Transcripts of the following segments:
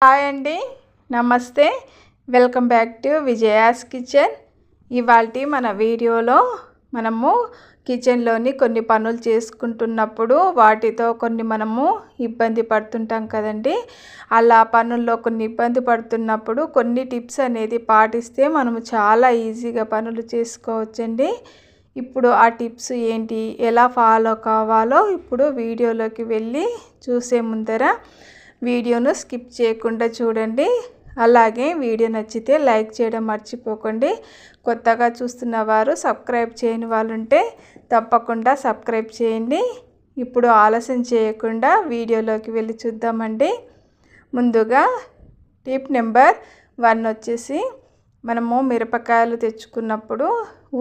Hi అండి, నమస్తే. Welcome back to Vijaya's kitchen. ఇవాల్టి మన వీడియోలో మనము కిచెన్లోని కొన్ని పనులు చేసుకుంటున్నప్పుడు వాటితో కొన్ని మనము ఇబ్బంది పడుతుంటాం కదండి. అలా పనుల్లో కొన్ని ఇబ్బంది పడుతున్నప్పుడు కొన్ని టిప్స్ అనేది పాటిస్తే మనము చాలా ఈజీగా పనులు చేసుకోవచ్చండి. ఇప్పుడు ఆ టిప్స్ ఏంటి, ఎలా ఫాలో కావాలో ఇప్పుడు వీడియోలోకి వెళ్ళి చూసే ముందర వీడియోను స్కిప్ చేయకుండా చూడండి. అలాగే వీడియో నచ్చితే లైక్ చేయడం మర్చిపోకండి. కొత్తగా చూస్తున్న వారు సబ్స్క్రైబ్ చేయని వాళ్ళు ఉంటే తప్పకుండా సబ్స్క్రైబ్ చేయండి. ఇప్పుడు ఆలస్యం చేయకుండా వీడియోలోకి వెళ్ళి చూద్దామండి. ముందుగా టిప్ నెంబర్ 1 వచ్చేసి, మనము మిరపకాయలు తెచ్చుకున్నప్పుడు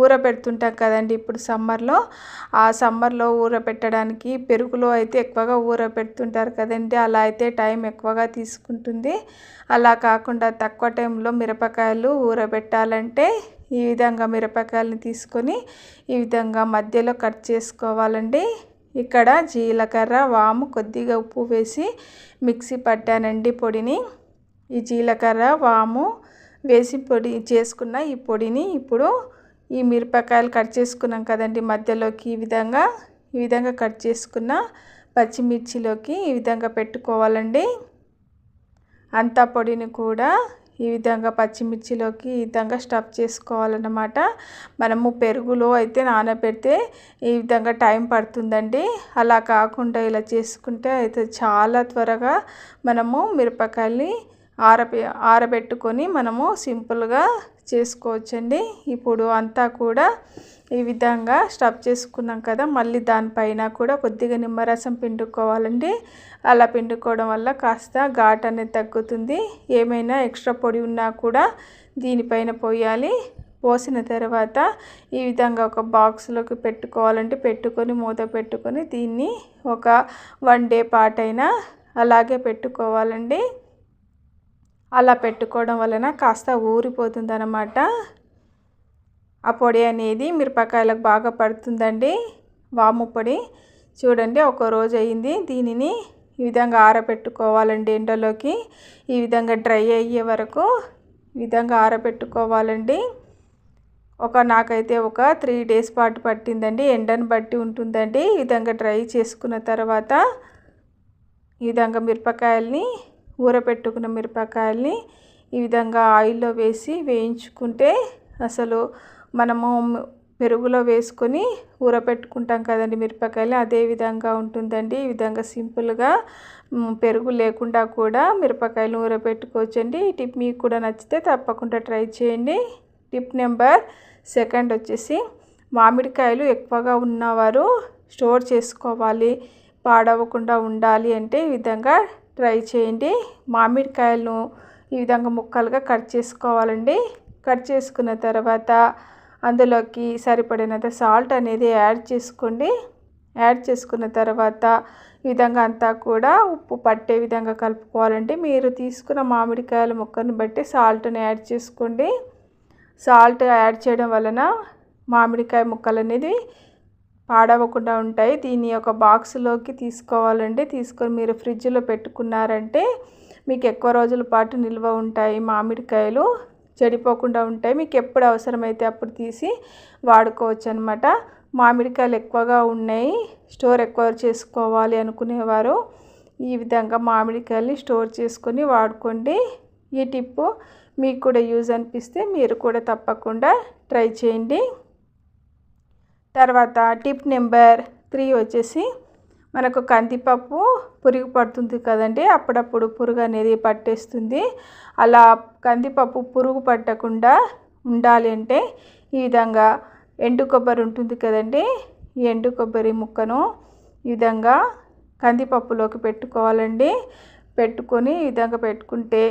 ఊరబెడుతుంటాం కదండి. ఇప్పుడు సమ్మర్లో ఊరబెట్టడానికి పెరుగులో అయితే ఎక్కువగా ఊరబెడుతుంటారు కదండి. అలా అయితే టైం ఎక్కువగా తీసుకుంటుంది. అలా కాకుండా తక్కువ టైంలో మిరపకాయలు ఊరబెట్టాలంటే ఈ విధంగా మిరపకాయలని తీసుకొని ఈ విధంగా మధ్యలో కట్ చేసుకోవాలండి. ఇక్కడ జీలకర్ర, వాము, కొద్దిగా ఉప్పు వేసి మిక్సీ పట్టానండి పొడిని. ఈ జీలకర్ర, వాము వేసి పొడి చేసుకున్న ఈ పొడిని ఇప్పుడు ఈ మిరపకాయలు కట్ చేసుకున్నాం కదండి మధ్యలోకి ఈ విధంగా కట్ చేసుకున్న పచ్చిమిర్చిలోకి ఈ విధంగా పెట్టుకోవాలండి. అంతా పొడిని కూడా ఈ విధంగా పచ్చిమిర్చిలోకి ఈ విధంగా స్టఫ్ చేసుకోవాలన్నమాట. మనము పెరుగులో అయితే నానబెడితే ఈ విధంగా టైం పడుతుందండి. అలా కాకుండా ఇలా చేసుకుంటే అయితే చాలా త్వరగా మనము మిరపకాయల్ని ఆరబెట్టుకొని మనము సింపుల్గా చేసుకోవచ్చండి. ఇప్పుడు అంతా కూడా ఈ విధంగా స్టఫ్ చేసుకున్నాం కదా, మళ్ళీ దానిపైన కూడా కొద్దిగా నిమ్మరసం పిండుకోవాలండి. అలా పిండుకోవడం వల్ల కాస్త ఘాట్ అనేది తగ్గుతుంది. ఏమైనా ఎక్స్ట్రా పొడి ఉన్నా కూడా దీనిపైన పోయాలి. పోసిన తర్వాత ఈ విధంగా ఒక బాక్స్లోకి పెట్టుకోవాలంటే పెట్టుకొని మూత పెట్టుకొని దీన్ని ఒక 1 డే పాటైనా అలాగే పెట్టుకోవాలండి. అలా పెట్టుకోవడం వలన కాస్త ఊరిపోతుంది అన్నమాట. ఆ పొడి అనేది మిరపకాయలకు బాగా పడుతుందండి. వాము పొడి చూడండి, ఒక రోజు అయింది. దీనిని ఈ విధంగా ఆరబెట్టుకోవాలండి ఎండలోకి. ఈ విధంగా డ్రై అయ్యే వరకు ఈ విధంగా ఆరబెట్టుకోవాలండి. నాకైతే ఒక 3 days పాటు పట్టిందండి. ఎండను బట్టి ఉంటుందండి. ఈ విధంగా డ్రై చేసుకున్న తర్వాత ఈ విధంగా ఊరపెట్టుకున్న మిరపకాయల్ని ఈ విధంగా ఆయిల్లో వేసి వేయించుకుంటే, అసలు మనము పెరుగులో వేసుకొని ఊరపెట్టుకుంటాం కదండి మిరపకాయలు, అదే విధంగా ఉంటుందండి. ఈ విధంగా సింపుల్గా పెరుగు లేకుండా కూడా మిరపకాయలు ఊరపెట్టుకోవచ్చండి. ఈ టిప్ మీకు కూడా నచ్చితే తప్పకుండా ట్రై చేయండి. టిప్ నెంబర్ 2 వచ్చేసి, మామిడికాయలు ఎక్కువగా ఉన్నవారు స్టోర్ చేసుకోవాలి, పాడవకుండా ఉండాలి అంటే ఈ విధంగా ట్రై చేయండి. మామిడికాయలను ఈ విధంగా ముక్కలుగా కట్ చేసుకోవాలండి. కట్ చేసుకున్న తర్వాత అందులోకి సరిపడినంత సాల్ట్ అనేది యాడ్ చేసుకోండి. యాడ్ చేసుకున్న తర్వాత ఈ విధంగా అంతా కూడా ఉప్పు పట్టే విధంగా కలుపుకోవాలండి. మీరు తీసుకున్న మామిడికాయల ముక్కను బట్టి సాల్ట్ని యాడ్ చేసుకోండి. సాల్ట్ యాడ్ చేయడం వలన మామిడికాయ ముక్కలు అనేది పాడవకుండా ఉంటాయి. దీన్ని ఒక బాక్స్లోకి తీసుకోవాలండి. తీసుకొని మీరు ఫ్రిడ్జ్లో పెట్టుకున్నారంటే మీకు ఎక్కువ రోజుల పాటు నిల్వ ఉంటాయి. మామిడికాయలు చెడిపోకుండా ఉంటాయి. మీకు ఎప్పుడు అవసరమైతే అప్పుడు తీసి వాడుకోవచ్చు అన్నమాట. మామిడికాయలు ఎక్కువగా ఉన్నాయి, స్టోర్ ఎక్కువ చేసుకోవాలి అనుకునేవారు ఈ విధంగా మామిడికాయల్ని స్టోర్ చేసుకొని వాడుకోండి. ఈ టిప్పు మీకు కూడా యూజ్ అనిపిస్తే మీరు కూడా తప్పకుండా ట్రై చేయండి. తర్వాత టిప్ నెంబర్ 3 వచ్చేసి, మనకు కందిపప్పు పురుగు పడుతుంది కదండి. అప్పుడప్పుడు పురుగు అనేది పట్టేస్తుంది. అలా కందిపప్పు పురుగు పట్టకుండా ఉండాలి అంటే ఈ విధంగా ఎండు కొబ్బరి ఉంటుంది కదండి. ఈ ఎండు కొబ్బరి ముక్కను ఈ విధంగా కందిపప్పులోకి పెట్టుకోవాలండి. పెట్టుకొని ఈ విధంగా పెట్టుకుంటే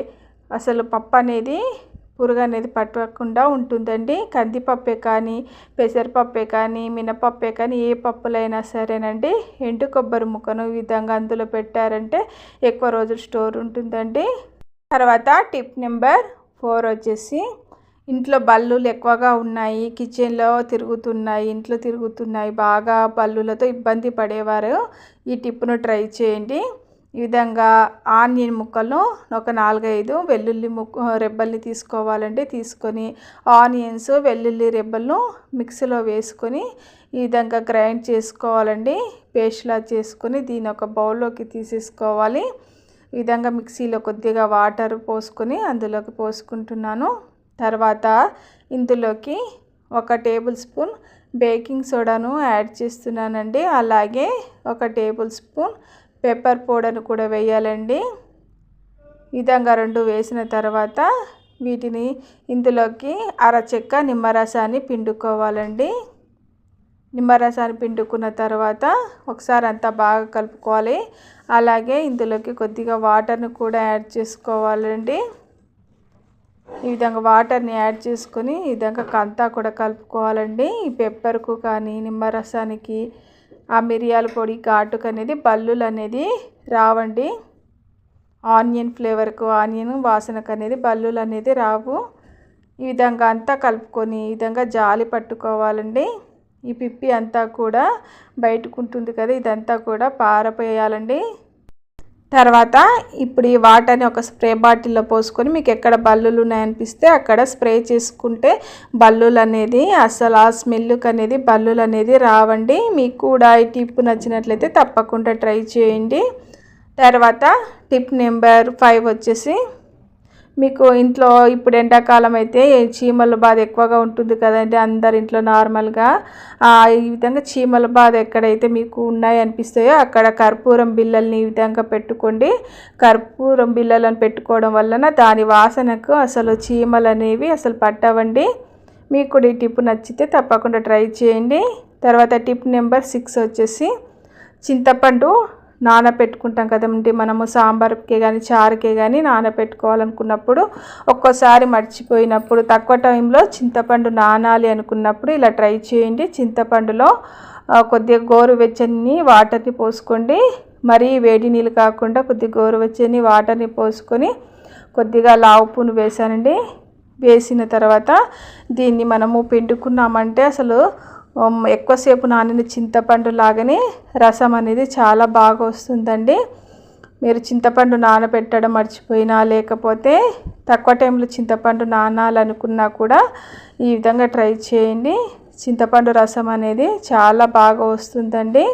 అసలు పప్పు అనేది పురుగు అనేది పట్టకుండా ఉంటుందండి. కందిపప్పే కానీ, పెసరపప్పే కానీ, మినపప్పే కానీ, ఏ పప్పులైనా సరేనండి, ఎండు కొబ్బరి ముక్కను ఈ విధంగా అందులో పెట్టారంటే ఎక్కువ రోజులు స్టోర్ ఉంటుందండి. తర్వాత టిప్ నెంబర్ 4 వచ్చేసి, ఇంట్లో బల్లులు ఎక్కువగా ఉన్నాయి, కిచెన్లో తిరుగుతున్నాయి, బాగా బల్లులతో ఇబ్బంది పడేవారు ఈ టిప్ను ట్రై చేయండి. ఈ విధంగా ఆనియన్ ముక్కలను ఒక 4-5 వెల్లుల్లి రెబ్బల్ని తీసుకోవాలండి. తీసుకొని ఆనియన్స్ వెల్లుల్లి రెబ్బలను మిక్సీలో వేసుకొని ఈ విధంగా గ్రైండ్ చేసుకోవాలండి. పేస్ట్లా చేసుకొని దీని ఒక బౌల్లోకి తీసేసుకోవాలి. ఈ విధంగా మిక్సీలో కొద్దిగా వాటర్ పోసుకొని అందులోకి పోసుకుంటున్నాను. తర్వాత ఇందులోకి 1 టేబుల్ స్పూన్ బేకింగ్ సోడాను యాడ్ చేస్తున్నానండి. అలాగే 1 టేబుల్ స్పూన్ పెప్పర్ పౌడర్ను కూడా వేయాలండి. ఈ విధంగా 2 వేసిన తర్వాత వీటిని ఇందులోకి అరచెక్క నిమ్మరసాన్ని పిండుకోవాలండి. నిమ్మరసాన్ని పిండుకున్న తర్వాత ఒకసారి అంతా బాగా కలుపుకోవాలి. అలాగే ఇందులోకి కొద్దిగా వాటర్ని కూడా యాడ్ చేసుకోవాలండి. ఈ విధంగా వాటర్ని యాడ్ చేసుకొని ఈ విధంగా అంతా కూడా కలుపుకోవాలండి. ఈ పెప్పర్కు కానీ నిమ్మరసానికి ఆ మిరియాల పొడి ఘాటుకు అనేది బల్లులు అనేది రావండి. ఆనియన్ ఫ్లేవర్కు ఆనియన్ వాసనకు అనేది బల్లులు అనేది రావు. ఈ విధంగా అంతా కలుపుకొని ఈ విధంగా జాలి పట్టుకోవాలండి. ఈ పిప్పి అంతా కూడా బయటకు ఉంటుంది కదా, ఇదంతా కూడా పారపోయాలండి. తర్వాత ఇప్పుడు ఈ వాటర్ని ఒక స్ప్రే బాటిల్లో పోసుకొని మీకు ఎక్కడ బల్లులు ఉన్నాయనిపిస్తే అక్కడ స్ప్రే చేసుకుంటే బల్లులు అనేది అసలు ఆ స్మెల్కి అనేది బల్లులు అనేది రావండి. మీకు కూడా ఈ టిప్ నచ్చినట్లయితే తప్పకుండా ట్రై చేయండి. తర్వాత టిప్ నెంబర్ 5 వచ్చేసి మీకు ఇంట్లో ఇప్పుడు ఎండాకాలం అయితే చీమల బాధ ఎక్కువగా ఉంటుంది కదండి అందరి ఇంట్లో నార్మల్గా. ఈ విధంగా చీమల బాధ ఎక్కడైతే మీకు ఉన్నాయనిపిస్తాయో అక్కడ కర్పూరం బిళ్ళల్ని ఈ విధంగా పెట్టుకోండి. కర్పూరం బిళ్ళలను పెట్టుకోవడం వలన దాని వాసనకు అసలు చీమలు అనేవి అసలు పట్టవండి. మీకు కూడా ఈ టిప్ నచ్చితే తప్పకుండా ట్రై చేయండి. తర్వాత టిప్ నెంబర్ 6 వచ్చేసి చింతపండు నానబెట్టుకుంటాం కదండి మనము సాంబార్కే కానీ చారుకే కానీ నానబెట్టుకోవాలనుకున్నప్పుడు ఒక్కోసారి మర్చిపోయినప్పుడు తక్కువ టైంలో చింతపండు నానాలి అనుకున్నప్పుడు ఇలా ట్రై చేయండి. చింతపండులో కొద్దిగా గోరువెచ్చని వాటర్ని పోసుకోండి. మరీ వేడి నీళ్ళు కాకుండా కొద్దిగా గోరువెచ్చని వాటర్ని పోసుకొని కొద్దిగా లావుపును వేసానండి. వేసిన తర్వాత దీన్ని మనము పిండుకున్నామంటే అసలు ఎక్కువసేపు నానిన చింతపండు లాగానే రసం అనేది చాలా బాగా వస్తుందండి. మీరు చింతపండు నానబెట్టడం మర్చిపోయినా లేకపోతే తక్కువ టైంలో చింతపండు నానాలనుకున్నా కూడా ఈ విధంగా ట్రై చేయండి. చింతపండు రసం అనేది చాలా బాగా వస్తుందండి.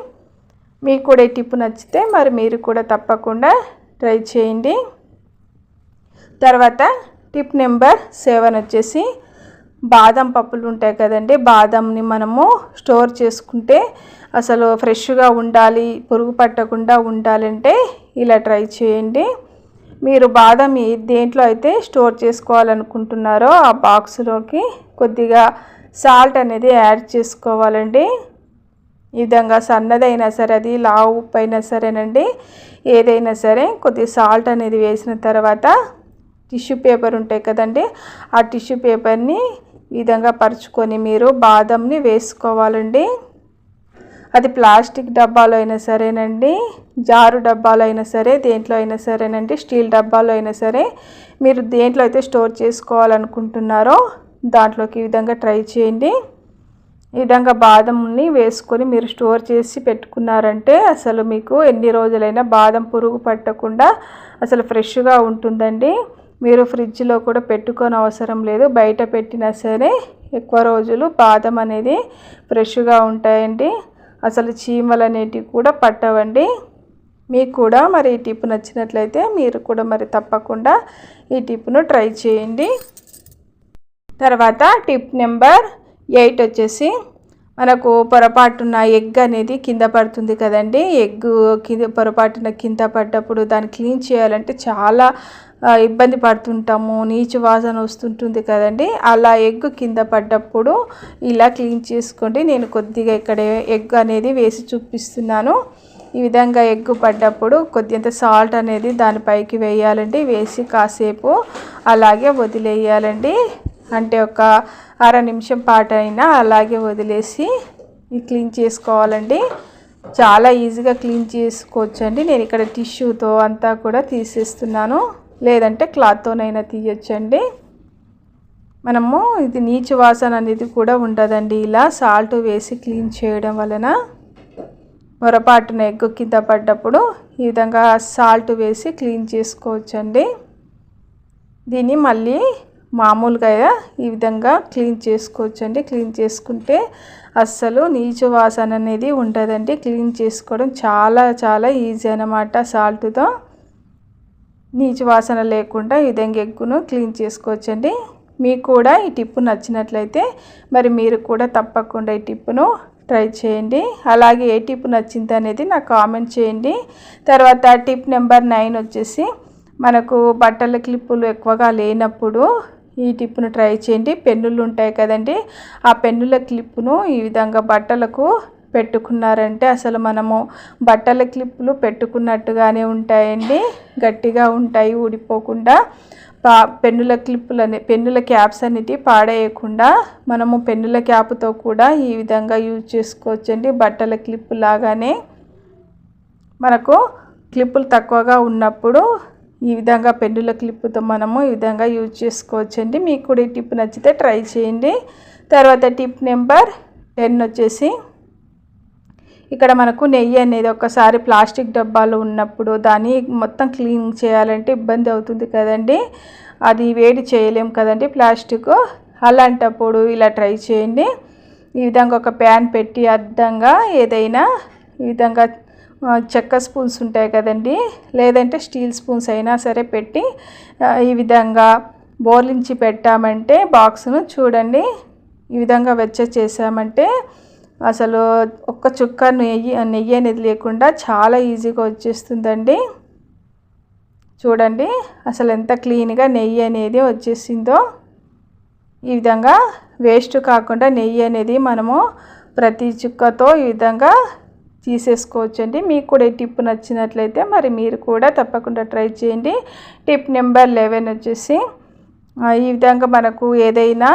మీకు కూడా ఈ టిప్ నచ్చితే మరి మీరు కూడా తప్పకుండా ట్రై చేయండి. తర్వాత టిప్ నెంబర్ 7 వచ్చేసి బాదం పప్పులు ఉంటాయి కదండి, బాదంని మనము స్టోర్ చేసుకుంటే అసలు ఫ్రెష్గా ఉండాలి, పురుగు పట్టకుండా ఉండాలంటే ఇలా ట్రై చేయండి. మీరు బాదం దేంట్లో అయితే స్టోర్ చేసుకోవాలనుకుంటున్నారో ఆ బాక్స్లోకి కొద్దిగా సాల్ట్ అనేది యాడ్ చేసుకోవాలండి. ఈ విధంగా సన్నదైనా సరే అది లావు ఉప్పు అయినా సరేనండి, ఏదైనా సరే కొద్దిగా సాల్ట్ అనేది వేసిన తర్వాత టిష్యూ పేపర్ ఉంటాయి కదండి, ఆ టిష్యూ పేపర్ని ఈ విధంగా పరుచుకొని మీరు బాదంని వేసుకోవాలండి. అది ప్లాస్టిక్ డబ్బాలో అయినా సరేనండి, జారు డబ్బాలో అయినా సరే, దేంట్లో అయినా సరేనండి, స్టీల్ డబ్బాలో అయినా సరే, మీరు దేంట్లో అయితే స్టోర్ చేసుకోవాలనుకుంటున్నారో దాంట్లోకి ఈ విధంగా ట్రై చేయండి. ఈ విధంగా బాదంని వేసుకొని మీరు స్టోర్ చేసి పెట్టుకున్నారంటే అసలు మీకు ఎన్ని రోజులైనా బాదం పురుగు పట్టకుండా అసలు ఫ్రెష్గా ఉంటుందండి. మీరు ఫ్రిడ్జ్లో కూడా పెట్టుకోని అవసరం లేదు, బయట పెట్టినా సరే ఎక్కువ రోజులు బాదం అనేది ఫ్రెష్గా ఉంటాయండి. అసలు చీమలు అనేటివి కూడా పట్టవండి. మీకు కూడా మరి ఈ టిప్ నచ్చినట్లయితే మీరు కూడా మరి తప్పకుండా ఈ టిప్ను ట్రై చేయండి. తర్వాత టిప్ నెంబర్ 8 వచ్చేసి మనకు పొరపాటున ఎగ్ అనేది కింద పడుతుంది కదండి. ఎగ్ పొరపాటున కింద పడ్డప్పుడు దాన్ని క్లీన్ చేయాలంటే చాలా ఇబ్బంది పడుతుంటాము, నీచు వాసన వస్తుంటుంది కదండి. అలా ఎగ్ కింద పడ్డప్పుడు ఇలా క్లీన్ చేసుకోండి. నేను కొద్దిగా ఇక్కడ ఎగ్ అనేది వేసి చూపిస్తున్నాను. ఈ విధంగా ఎగ్ పడ్డప్పుడు కొద్దింత సాల్ట్ అనేది దానిపైకి వేయాలండి. వేసి కాసేపు అలాగే వదిలేయాలండి. అంటే ఒక అర నిమిషం పాటు అయినా అలాగే వదిలేసి క్లీన్ చేసుకోవాలండి. చాలా ఈజీగా క్లీన్ చేసుకోవచ్చండి. నేను ఇక్కడ టిష్యూతో అంతా కూడా తీసేస్తున్నాను, లేదంటే క్లాత్తోనైనా తీయొచ్చండి. మనము ఇది నీచు వాసన అనేది కూడా ఉండదండి ఇలా సాల్ట్ వేసి క్లీన్ చేయడం వలన. పొరపాటున ఎగ్ కింద పడ్డప్పుడు ఈ విధంగా సాల్ట్ వేసి క్లీన్ చేసుకోవచ్చండి. దీన్ని మళ్ళీ మామూలుగా ఈ విధంగా క్లీన్ చేసుకోవచ్చండి. క్లీన్ చేసుకుంటే అస్సలు నీచు వాసన అనేది ఉండదండి. క్లీన్ చేసుకోవడం చాలా చాలా ఈజీ అన్నమాట. సాల్ట్తో నీచు వాసన లేకుండా ఈ విధంగా ఎగ్గును క్లీన్ చేసుకోవచ్చండి. మీకు కూడా ఈ టిప్ నచ్చినట్లయితే మరి మీరు కూడా తప్పకుండా ఈ టిప్ను ట్రై చేయండి. అలాగే ఏ టిప్ నచ్చింది అనేది నాకు కామెంట్ చేయండి. తర్వాత టిప్ నెంబర్ 9 వచ్చేసి మనకు బట్టల క్లిప్పులు ఎక్కువగా లేనప్పుడు ఈ టిప్ను ట్రై చేయండి. పెన్నులు ఉంటాయి కదండి, ఆ పెన్నుల క్లిప్పును ఈ విధంగా బట్టలకు పెట్టుకున్నారంటే అసలు మనము బట్టల క్లిప్పులు పెట్టుకున్నట్టుగానే ఉంటాయండి. గట్టిగా ఉంటాయి, ఊడిపోకుండా. పెన్నుల క్లిప్పులని పెన్నుల క్యాప్స్ అన్నిటి పాడేయకుండా మనము పెన్నుల క్యాప్తో కూడా ఈ విధంగా యూజ్ చేసుకోవచ్చండి. బట్టల క్లిప్పు లాగానే మనకు క్లిప్పులు తక్కువగా ఉన్నప్పుడు ఈ విధంగా పెన్నుల క్లిప్పుతో మనము ఈ విధంగా యూజ్ చేసుకోవచ్చండి. మీకు కూడా ఈ టిప్ నచ్చితే ట్రై చేయండి. తర్వాత టిప్ నెంబర్ 10 వచ్చేసి ఇక్కడ మనకు నెయ్యి అనేది ఒకసారి ప్లాస్టిక్ డబ్బాలో ఉన్నప్పుడు దాన్ని మొత్తం క్లీన్ చేయాలంటే ఇబ్బంది అవుతుంది కదండి, అది వేడి చేయలేం కదండి ప్లాస్టిక్. అలాంటప్పుడు ఇలా ట్రై చేయండి. ఈ విధంగా ఒక ప్యాన్ పెట్టి అడ్డంగా ఏదైనా ఈ విధంగా చెక్క స్పూన్స్ ఉంటాయి కదండి, లేదంటే స్టీల్ స్పూన్స్ అయినా సరే పెట్టి ఈ విధంగా బోర్లించి పెట్టామంటే బాక్స్ను చూడండి, ఈ విధంగా వెచ్చ చేసామంటే అసలు ఒక్క చుక్క నెయ్యి అనేది లేకుండా చాలా ఈజీగా వచ్చేస్తుందండి. చూడండి అసలు ఎంత క్లీన్గా నెయ్యి అనేది వచ్చేసిందో. ఈ విధంగా వేస్ట్ కాకుండా నెయ్యి అనేది మనము ప్రతి చుక్కతో ఈ విధంగా తీసేసుకోవచ్చండి. మీకు కూడా ఈ టిప్ నచ్చినట్లయితే మరి మీరు కూడా తప్పకుండా ట్రై చేయండి. టిప్ నెంబర్ 11 వచ్చేసి ఈ విధంగా మనకు ఏదైనా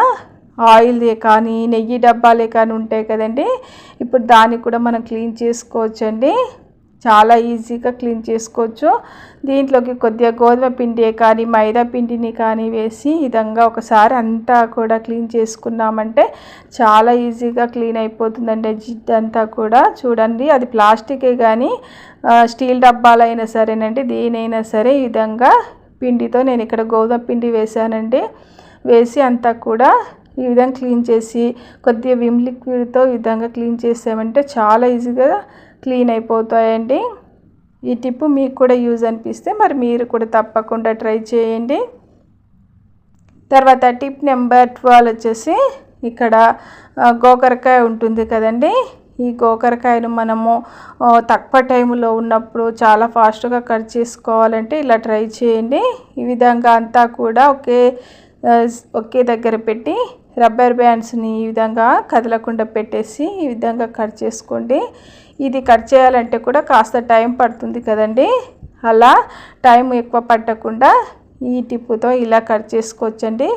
ఆయిల్దే కానీ నెయ్యి డబ్బాలే కానీ ఉంటాయి కదండి, ఇప్పుడు దాన్ని కూడా మనం క్లీన్ చేసుకోవచ్చండి. చాలా ఈజీగా క్లీన్ చేసుకోవచ్చు. దీంట్లోకి కొద్దిగా గోధుమ పిండి కానీ మైదా పిండిని కానీ వేసి ఈ విధంగా ఒకసారి అంతా కూడా క్లీన్ చేసుకున్నామంటే చాలా ఈజీగా క్లీన్ అయిపోతుందండి జిడ్డు అంతా కూడా. చూడండి అది ప్లాస్టికే కానీ స్టీల్ డబ్బాలైనా సరేనండి, దేనైనా సరే ఈ విధంగా పిండితో నేను ఇక్కడ గోధుమ పిండి వేసానండి, వేసి అంతా కూడా ఈ విధంగా క్లీన్ చేసి కొద్దిగా విమ్ లిక్విడ్తో ఈ విధంగా క్లీన్ చేసామంటే చాలా ఈజీగా క్లీన్ అయిపోతాయండి. ఈ టిప్ మీకు కూడా యూజ్ అనిపిస్తే మరి మీరు కూడా తప్పకుండా ట్రై చేయండి. తర్వాత టిప్ నెంబర్ 12 వచ్చేసి ఇక్కడ గోకరకాయ ఉంటుంది కదండి, ఈ గోకరకాయను మనము తక్కువ టైంలో ఉన్నప్పుడు చాలా ఫాస్ట్గా కట్ చేసుకోవాలంటే ఇలా ట్రై చేయండి. ఈ విధంగా అంతా కూడా ఒకే దగ్గర పెట్టి రబ్బర్ బ్యాండ్స్ని ఈ విధంగా కదలకుండా పెట్టేసి ఈ విధంగా కట్ చేసుకోండి. ఇది కట్ చేయాలంటే కూడా కాస్త టైం పడుతుంది కదండి, అలా టైం ఎక్కువ పట్టకుండా ఈ టిప్పుతో ఇలా కట్ చేసుకోవచ్చండి.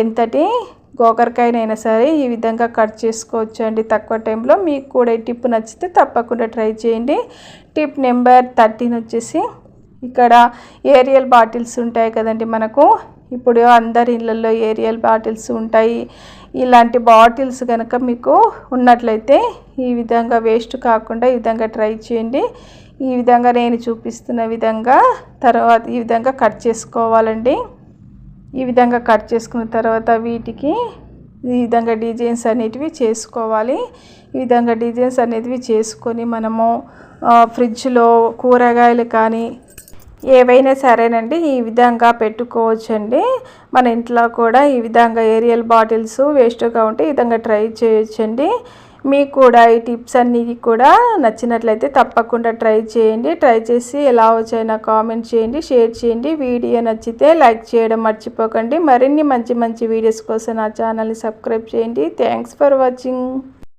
ఎంతటి గోకరకాయనైనా సరే ఈ విధంగా కట్ చేసుకోవచ్చండి తక్కువ టైంలో. మీకు కూడా ఈ టిప్ నచ్చితే తప్పకుండా ట్రై చేయండి. టిప్ నెంబర్ 13 వచ్చేసి ఇక్కడ ఏరియల్ బాటిల్స్ ఉంటాయి కదండి మనకు, ఇప్పుడు అందరి ఇళ్ళల్లో ఏరియల్ బాటిల్స్ ఉంటాయి. ఇలాంటి బాటిల్స్ కనుక మీకు ఉన్నట్లయితే ఈ విధంగా వేస్ట్ కాకుండా ఈ విధంగా ట్రై చేయండి. ఈ విధంగా నేను చూపిస్తున్న విధంగా తర్వాత ఈ విధంగా కట్ చేసుకోవాలండి. ఈ విధంగా కట్ చేసుకున్న తర్వాత వీటికి ఈ విధంగా డిజైన్స్ అనేటివి చేసుకోవాలి. ఈ విధంగా డిజైన్స్ అనేటివి చేసుకొని మనము ఫ్రిడ్జ్లో కూరగాయలు కానీ ఏవైనా సరేనండి ఈ విధంగా పెట్టుకోవచ్చండి. మన ఇంట్లో కూడా ఈ విధంగా ఏరియల్ బాటిల్స్ వేస్ట్గా ఉంటే ఈ విధంగా ట్రై చేయొచ్చండి. మీకు కూడా ఈ టిప్స్ అన్నీ కూడా నచ్చినట్లయితే తప్పకుండా ట్రై చేయండి. ట్రై చేసి ఎలా వచ్చాయో కామెంట్ చేయండి, షేర్ చేయండి. వీడియో నచ్చితే లైక్ చేయడం మర్చిపోకండి. మరిన్ని మంచి మంచి వీడియోస్ కోసం నా ఛానల్ని సబ్స్క్రైబ్ చేయండి. Thanks for watching.